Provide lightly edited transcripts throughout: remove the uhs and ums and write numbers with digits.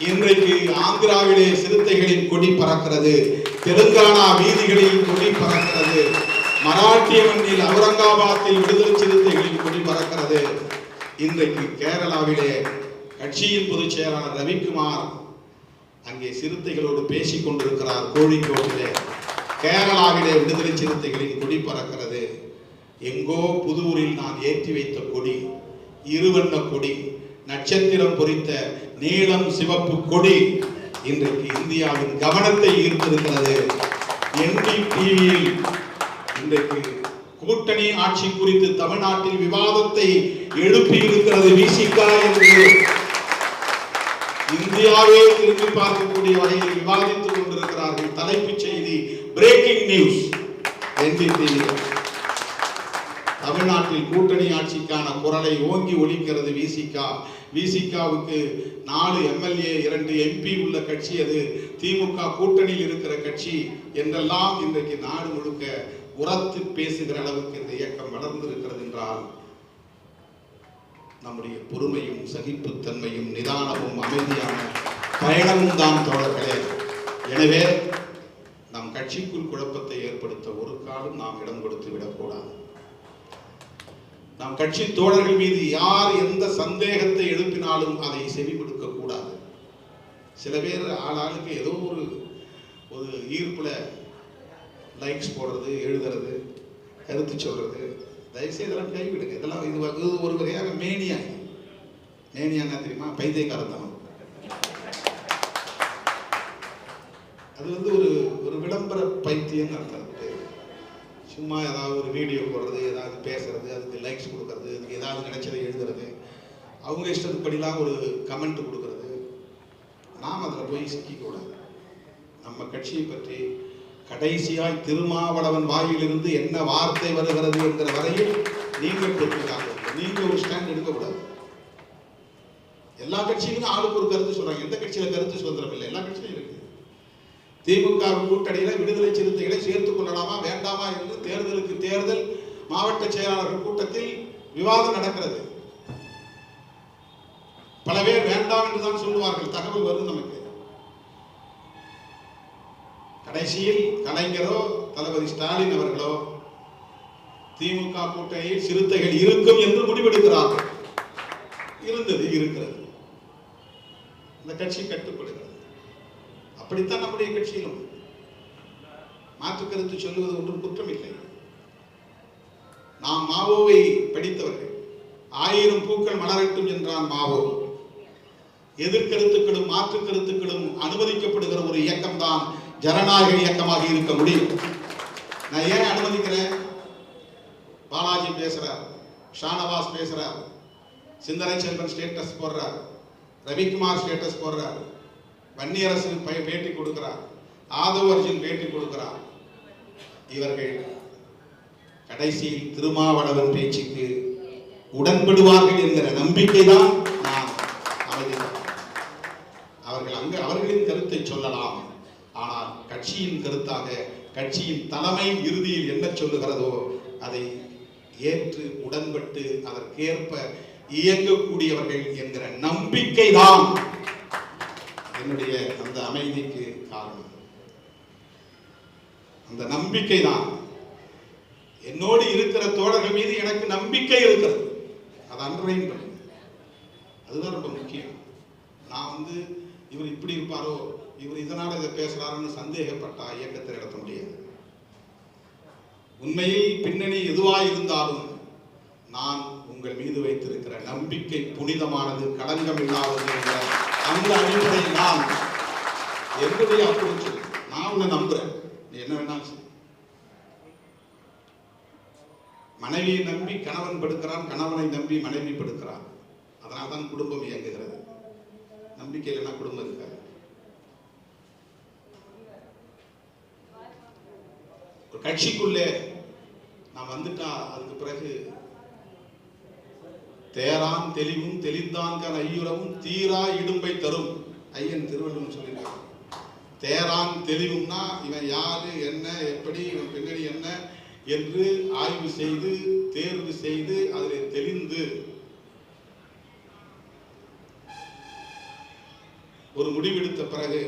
இன்றைக்கு ஆந்திராவிலே சிறுத்தைகளின் கொடி பறக்கிறது, தெலுங்கானா வீதிகளில் கொடி பறக்கிறது, மராட்டிய மண்ணில் அவுரங்காபாத்தில் விடுதலை சிறுத்தைகளின் கொடி பறக்கிறது. இன்றைக்கு கேரளாவிலே கட்சியின் பொதுச் செயலாளர் ரவிக்குமார் அங்கே சிறுத்தைகளோடு பேசிக் கொண்டிருக்கிறார். கோழிக்கோட்டிலே கேரளாவிலே விடுதலை சிறுத்தைகளின் கொடி பறக்கிறது. எங்கோ புதூரில் நான் ஏற்றி வைத்த கொடி, இருவண்ண கொடி, நட்சத்திரம் பொறித்த நீலம் சிவப்பு கொடி இன்றைக்கு இந்தியாவின் கவனத்தை ஈர்த்திருக்கிறது. NDTVயில் இன்றைக்கு கூட்டணி ஆட்சி குறித்து தமிழ்நாட்டில் விவாதத்தை எழுப்பி இருக்கிறது. விசிகா என்று இந்தியாவே திரும்பி பார்க்கக்கூடிய வகையில் விவாதித்துக் கொண்டிருக்கிறார்கள். தலைப்புச் செய்தி, பிரேக்கிங் நியூஸ். NDTV தமிழ்நாட்டில் கூட்டணி ஆட்சிக்கான குரலை ஓங்கி ஒலிக்கிறது. விசிகாவுக்கு 4 MLA 2 MP உள்ள கட்சி அது. திமுக கூட்டணியில் இருக்கிற கட்சி என்றெல்லாம் இன்றைக்கு நாடு முழுக்க உரத்து பேசுகிற அளவுக்கு இந்த இயக்கம் வளர்ந்திருக்கிறது என்றால் நம்முடைய பொறுமையும் சகிப்புத்தன்மையும் நிதானமும் அமைதியான பயணமும் தான் தோழர்களே. எனவே நம் கட்சிக்குள் குழப்பத்தை ஏற்படுத்த ஒரு காலம் நாம் இடம் கொடுத்து விடக்கூடாது. நம் கட்சி தோழர்கள் மீது யார் எந்த சந்தேகத்தை எழுப்பினாலும் அதை செவி கொடுக்க கூடாது. சில பேர் ஆளாளுக்கு ஏதோ ஒரு ஈர்ப்புல லைக்ஸ் போடுறது, எழுதுறது, கருத்து சொல்றது, தயவுசெய்து இதெல்லாம் கைவிடுங்க. இதெல்லாம் இது ஒரு வகையான மேனியா. மேனியான்னா தெரியுமா? பைத்தியக்காரத்தனம். அது ஒரு விளம்பர பைத்தியம் அர்த்தம். சும்மா ஏதாவது ஒரு வீடியோ போடுறது, ஏதாவது பேசுறது, அதுக்கு லைக்ஸ் கொடுக்கறது, அதுக்கு ஏதாவது நினைச்சதை எழுதுறது, அவங்க இஷ்டத்துப்படிலாம் ஒரு கமெண்ட் கொடுக்கறது, நாம் அதில் போய் சிக்கிக்கூடாது. நம்ம கட்சியை பற்றி கடைசியாய் திருமாவளவன் வாயிலிருந்து என்ன வார்த்தை வருகிறது என்கிற வரையில் நீங்கள் பொறுப்புக்காக நீங்கள் ஒரு ஸ்டாண்ட் எடுக்கக்கூடாது. எல்லா கட்சியிலும் ஆளுக்கு ஒரு கருத்து சொல்றாங்க. எந்த கட்சியில கருத்து சுதந்திரம் இல்லை? எல்லா கட்சியிலும் இருக்கு. திமுக கூட்டணியில விடுதலை சிறுத்தைகளை சேர்த்துக் கொள்ளலாமா வேண்டாமா என்று தேர்தலுக்கு தேர்தல் மாவட்ட செயலாளர்கள் கூட்டத்தில் விவாதம் நடக்கிறது. பல பேர் வேண்டாம் என்றுதான் சொல்லுவார்கள். தகவல் வரும் நமக்கு. கடைசியில் கலைஞரோ தளபதி ஸ்டாலின் அவர்களோ திமுக கூட்டணியில் சிறுத்தைகள் இருக்கும் என்று முடிவெடுக்கிறார்கள். இருந்தது, இருக்கிறது. இந்த கட்சி கட்டுப்படுகிறது. அப்படித்தான் நம்முடைய கட்சியிலும் மாற்று கருத்து சொல்லுவது ஒன்றும் குற்றம் இல்லை. நாம் மாவோவை படித்தவர்கள். 1000 பூக்கள் மலரட்டும் என்றான் மாவோ. எதிர்கருத்துக்களும் மாற்று கருத்துக்களும் அனுமதிக்கப்படுகிற ஒரு இயக்கம் தான் ஜனநாயக இயக்கமாக இருக்க முடியும். நான் ஏன் அனுமதிக்கிறேன்? பாலாஜி பேசுறார், ஷானவாஸ் பேசுறார், சிந்தனை செல்வன் ஸ்டேட்டஸ் போடுறார், ரவிக்குமார் ஸ்டேட்டஸ் போடுறார், வன்னியரசு பேட்டி கொடுக்கிறார், ஆதவ் அர்ஜுன் பேட்டி கொடுக்கிறார். இவர்கள் கடைசியில் திருமாவளவன் பேச்சுக்கு உடன்படுவார்கள் என்கிற நம்பிக்கை தான் நான் அமைதிக்கிறேன். அவர்களின் கருத்தை சொல்லலாம். ஆனால் கட்சியின் கருத்தாக கட்சியின் தலைமை இறுதியில் என்ன சொல்லுகிறதோ அதை ஏற்று உடன்பட்டு அதற்கேற்ப இயங்கக்கூடியவர்கள் என்கிற நம்பிக்கை தான் என்னுடைய அந்த அமைதிக்கு காரணம். அந்த நம்பிக்கை தான். என்னோடு இருக்கிற தோழர்கள் மீது எனக்கு நம்பிக்கை இருக்கிறது. அது அன்றையும் பண்ணு. அதுதான் ரொம்ப முக்கியம். நான் இவர் இப்படி இருப்பாரோ, இவர் இதனால இதை பேசுறாருன்னு சந்தேகப்பட்டா இயக்கத்தை நடத்த முடியாது. உண்மையில் பின்னணி எதுவாக இருந்தாலும் நான் உங்கள் மீது வைத்திருக்கிற நம்பிக்கை புனிதமானது, களங்கம் இல்லாதது என்ற அந்த அடிப்படையில் நான் என்னுடைய அப்ரோச். நான் உன்னை நம்புறேன், நீ என்ன வேணாலும் சரி. மனைவியை நம்பி கணவன் படுக்கிறான், கணவனை நம்பி மனைவி படுக்கிறான். அதனால்தான் குடும்பம் இயங்குகிறது. நம்பிக்கை இல்லைன்னா குடும்பம் இருக்காது. ஒரு கட்சிக்குள்ளே நான் வந்துட்டா அதுக்கு பிறகு தேரான் தெளிவும் தெளிந்தான் ஐயுறவும் தீரா இடும்பை தரும். ஐயன் திருவள்ளுவர் சொல்லியிருக்கான். தேரான் தெளிவும்னா இவன் யாரு, என்ன, எப்படி, இவன் பின்னணி என்ன என்று ஆய்வு செய்து தேர்வு செய்து அதில் தெளிந்து ஒரு முடிவெடுத்த பிறகு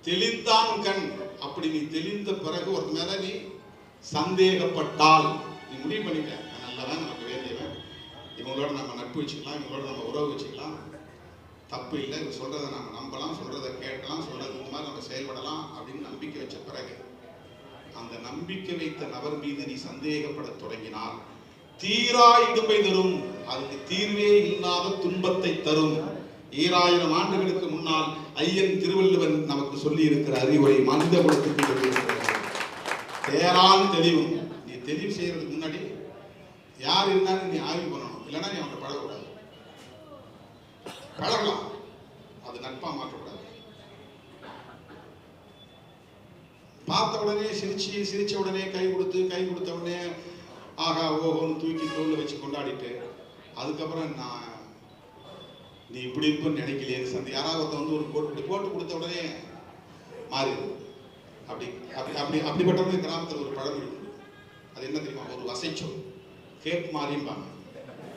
தெளிந்தான் கண். அப்படி நீ தெளிந்த பிறகு ஒரு மேல நீ சந்தேகப்பட்டால், நீ முடிவு பண்ணிட்ட நல்லதான், நமக்கு வேண்டியவன், இவங்களோட நம்ம நட்பு வச்சுக்கலாம், இவங்களோட நம்ம உறவு வச்சுக்கலாம், தப்பு இல்லை, இவங்க சொல்றதை நம்ம நம்பலாம், சொல்றதை கேட்கலாம், சொல்றது மாதிரி நம்ம செயல்படலாம் அப்படின்னு நம்பிக்கை வச்ச பிறகு அந்த நம்பிக்கை வைத்த நபர் மீது நீ சந்தேகப்பட தொடங்கினால் தீரா இடும்பை தரும், அதுக்கு தீர்வே இல்லாத துன்பத்தை தரும். 2000 ஆண்டுகளுக்கு முன்னால் ஐயன் திருவள்ளுவன் நமக்கு சொல்லி இருக்கிற அறிவுரை மனித குலத்துக்கு சொல்லி இருக்கிறார். தேரான் தெளிவும். நீ தெளிவு செய்யறதுக்கு முன்னாடி யார் இருந்தாலும் நீ ஆய்வு பண்ணணும், இல்லைன்னா நீ அவனை பழகக்கூடாது. பழகலாம், அது நட்பா மாற்றக்கூடாது. பார்த்த உடனே சிரிச்ச உடனே கை கொடுத்த உடனே ஆகா ஓஹோன்னு தூக்கி தோல்ல வச்சு கொண்டாடிட்டு அதுக்கப்புறம் நான் நீ இப்படி இருப்பன்னு நினைக்கலையே யாராவது ஒருத்த வந்து ஒரு போட்டு கொடுத்த உடனே மாறிடு. அப்படிப்பட்டவங்க கிராமத்தில் ஒரு பழமொழி உண்டு. அது என்ன தெரியுமா? ஒரு வசைச்சொல், கேப் மாறிம்பாங்க.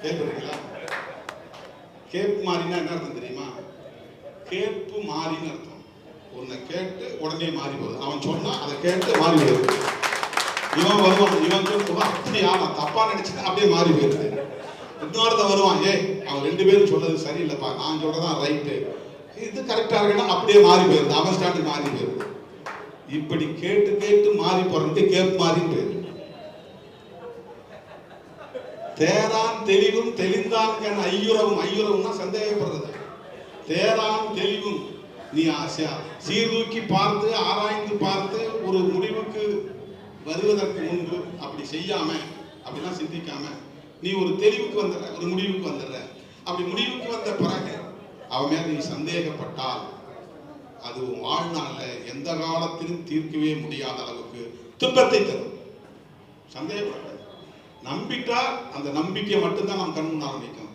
கேட்பீங்களா? கேப் மாறினா என்ன அர்த்தம் தெரியுமா? கேட்பு மாறின்னு அர்த்தம். உன்னை கேட்டு உடனே மாறி போகுது. அவன் சொன்னா அதை கேட்டு மாறி போகுது. இவன் வருவான், இவன் அப்படியா நான் தப்பா நினைச்சுட்டு அப்படியே மாறி போயிருது. இன்னொருத்த வருவான், அவன் 2 பேரும் சொல்றது சரியில்லைப்பா, நான் சொல்றதான் ரைட்டு, இது கரெக்டா இருக்குன்னா அப்படியே மாறி போயிருது. அவன் ஸ்டாண்டு மாறி போயிருது. இப்படி கேட்டு மாறி போறது கேப் மாறி போயிருது. தேரான் தெளிவும் தெளிந்தான் கண் ஐயுறவும்னா சந்தேகப்படுறது. தேரான் தெளிவும், நீ சீர்தூக்கி பார்த்து ஆராய்ந்து பார்த்து ஒரு முடிவுக்கு வருவதற்கு முன்பு அப்படி செய்யாம, அப்படிலாம் சிந்திக்காம நீ ஒரு தெளிவுக்கு வந்துடுற, ஒரு முடிவுக்கு வந்துடுற. அப்படி முடிவுக்கு வந்த பிறகு அவன் மேல நீ சந்தேகப்பட்டால் அது வாழ்நாள்ல எந்த காலத்திலும் தீர்க்கவே முடியாத அளவுக்கு துன்பத்தை தரும். சந்தேகப்பட்ட நம்பிட்டா அந்த நம்பிக்கை மட்டும்தான் நம்ம கண் முன்னால் நிற்கும்.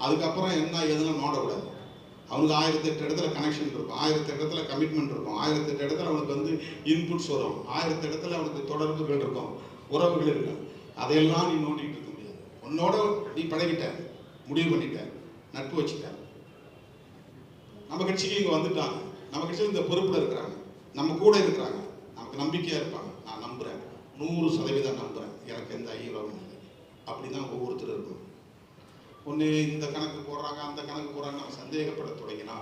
அதுக்கப்புறம் என்ன எதுனா நோடக்கூடாது. அவனுக்கு 1008 இடத்துல கனெக்ஷன் இருக்கும், 1008 இடத்துல கமிட்மெண்ட் இருக்கும், 1008 இடத்துல அவனுக்கு வந்து இன்புட்ஸ் வரும், 1008 இடத்துல அவனுக்கு தொடர்புகள் இருக்கும், உறவுகள் இருக்கும். அதையெல்லாம் நீ நோண்டிட்டு இருக்க முடியாது. உன்னோட நீ பழகிட்ட, முடிவு பண்ணிட்ட, நட்பு வச்சுட்ட. நம்ம கட்சிக்கு இங்க வந்துட்டாங்க, நம்ம கட்சியில் இந்த பொறுப்புல இருக்கிறாங்க, நம்ம கூட இருக்கிறாங்க, நமக்கு நம்பிக்கையா இருப்பாங்க. நான் நம்புறேன், 100% நம்புறேன், எனக்கு எந்த ஐயரும் இல்லை. அப்படிதான் ஒவ்வொருத்தரும் இருக்கும். ஒன்று இந்த கணக்கு போடுறாங்க, அந்த கணக்கு போடுறாங்க, நம்ம சந்தேகப்பட தொடங்கினா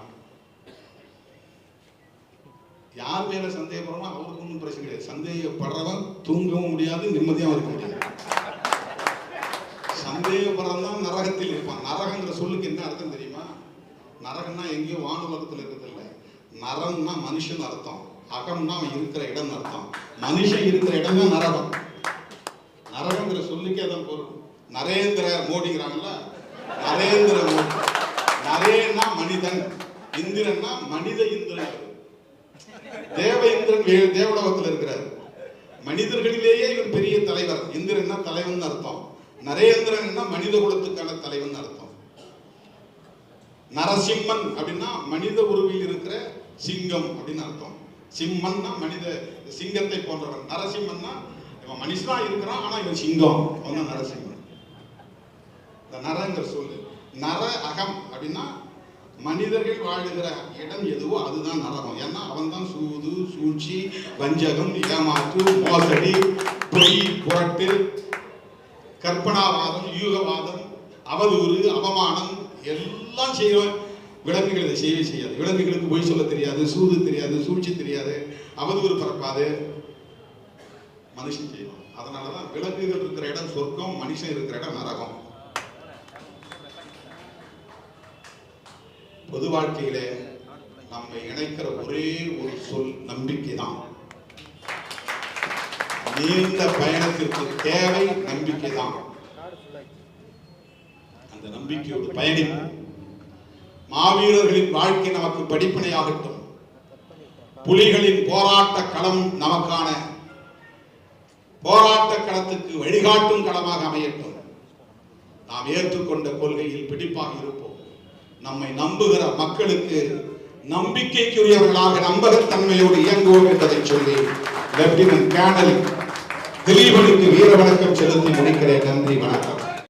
யார் மேல சந்தேகப்படுறோமோ அவருக்கு ஒன்றும் பிரச்சனை கிடையாது. சந்தேகப்படுறவன் தூங்கவும் முடியாது, நிம்மதியாகவும் இருக்க முடியாது. சந்தேகப்படுறவன் தான் நரகத்தில் இருப்பான். நரகங்கிற சொல்லுக்கு என்ன அர்த்தம் தெரியுமா? நரகம்னா எங்கேயோ வானுலகத்தில் இருக்கிறது இல்லை. நரம்னா மனுஷன் அர்த்தம், அகம்னா அவன் இருக்கிற இடம் அர்த்தம். மனுஷன் இருக்கிற இடம் தான் நரகம். நரகங்கிற சொல்லுக்கே அதான் பொருள். நரேந்திர மோடிங்கிறாங்கல்ல, நரேந்திர மோடி. நரேன்னா மனிதன், இந்திரன்னா மனித இந்திரன். தேவ இந்திரன் தேவலோகத்தில் இருக்கிறார். மனிதர்களிலேயே இவர் பெரிய தலைவர். இந்திரன்னா தலைவன் அர்த்தம். நரேந்திரன் மனித குலத்துக்கான தலைவன் அர்த்தம். நரசிம்மன் அப்படின்னா மனித உருவில் இருக்கிற சிங்கம் அப்படின்னு அர்த்தம். சிம்மன்னா மனித சிங்கத்தை போன்றவன். நரசிம்மன்னா இவன் மனுஷனா இருக்கிறான், ஆனா இவன் சிங்கம், அவன் நரசிம்மன். நரங்கிற சொல்லு. நர அகம் அப்படின்னா மனிதர்கள் வாழுகிற இடம் எதுவோ அதுதான் நரகம். ஏன்னா அவன் தான் சூது, சூழ்ச்சி, வஞ்சகம், ஏமாற்று, மோசடி, பொய், புரட்டு, கற்பனாவாதம், யூகவாதம், அவதூறு, அவமானம் எல்லாம் செய்வேன். விலங்குகள் இதை செய்யவே செய்யாது. விலங்குகளுக்கு பொய் சொல்ல தெரியாது, சூது தெரியாது, சூழ்ச்சி தெரியாது, அவதூறு பரப்பாது. மனுஷன் செய்வான். அதனாலதான் விலங்குகள் இருக்கிற இடம் சொர்க்கம், மனுஷன் இருக்கிற இடம் நரகம். பொது வாழ்க்கையிலே நம்மை இணைக்கிற ஒரே ஒரு சொல் நம்பிக்கை தான். நீண்ட பயணத்திற்கு தேவை நம்பிக்கை தான். அந்த நம்பிக்கையோடு பயணிப்போம். மாவீரர்களின் வாழ்க்கை நமக்கு படிப்பினையாகட்டும். புலிகளின் போராட்ட களம் நமக்கான போராட்ட களத்துக்கு வழிகாட்டும் களமாக அமையட்டும். நாம் ஏற்றுக்கொண்ட கொள்கையில் பிடிப்பாக இருப்போம். நம்மை நம்புகிற மக்களுக்கு நம்பிக்கைக்குரியவர்களாக நம்பகத்தன்மையோடு இயங்குவோம் என்பதை சொல்லி லெப்டினன்ட் கேர்னல் திலீபனுக்கு வீர வணக்கம் செலுத்தி முடிக்கிறேன். நன்றி, வணக்கம்.